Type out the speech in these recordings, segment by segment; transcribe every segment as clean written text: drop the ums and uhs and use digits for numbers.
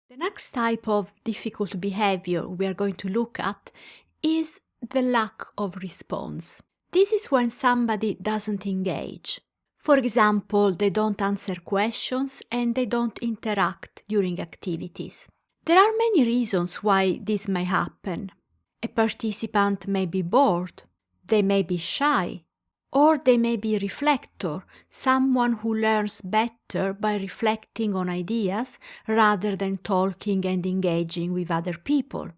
The next type of difficult behavior we are going to look at is the lack of response. This is when somebody doesn't engage. For example, they don't answer questions and they don't interact during activities. There are many reasons why this may happen. A participant may be bored, they may be shy, or they may be a reflector, someone who learns better by reflecting on ideas rather than talking and engaging with other people.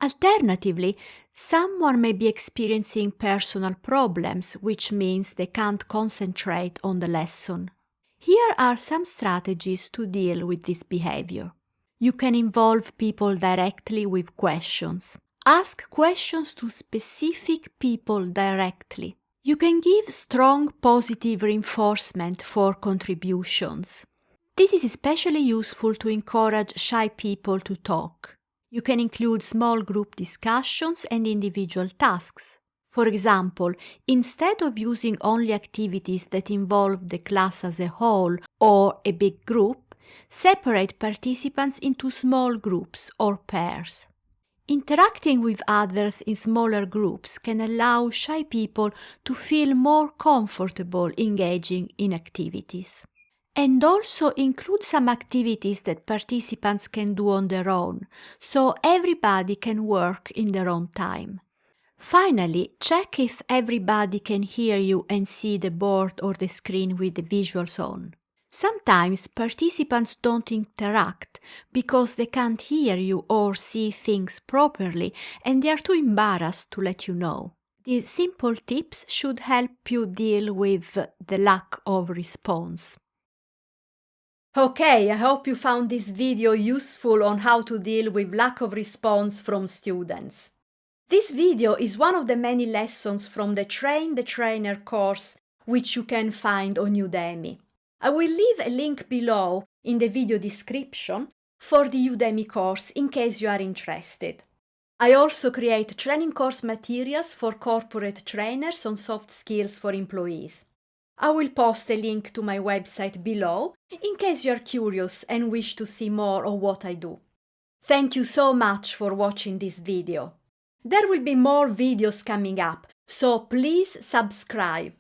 Alternatively, someone may be experiencing personal problems, which means they can't concentrate on the lesson. Here are some strategies to deal with this behavior. You can involve people directly with questions. Ask questions to specific people directly. You can give strong positive reinforcement for contributions. This is especially useful to encourage shy people to talk. You can include small group discussions and individual tasks. For example, instead of using only activities that involve the class as a whole or a big group, separate participants into small groups or pairs. Interacting with others in smaller groups can allow shy people to feel more comfortable engaging in activities. And also include some activities that participants can do on their own, so everybody can work in their own time. Finally, check if everybody can hear you and see the board or the screen with the visuals on. Sometimes participants don't interact because they can't hear you or see things properly and they are too embarrassed to let you know. These simple tips should help you deal with the lack of response. Okay, I hope you found this video useful on how to deal with lack of response from students. This video is one of the many lessons from the Train the Trainer course which you can find on Udemy. I will leave a link below in the video description for the Udemy course in case you are interested. I also create training course materials for corporate trainers on soft skills for employees. I will post a link to my website below in case you are curious and wish to see more of what I do. Thank you so much for watching this video. There will be more videos coming up, so please subscribe.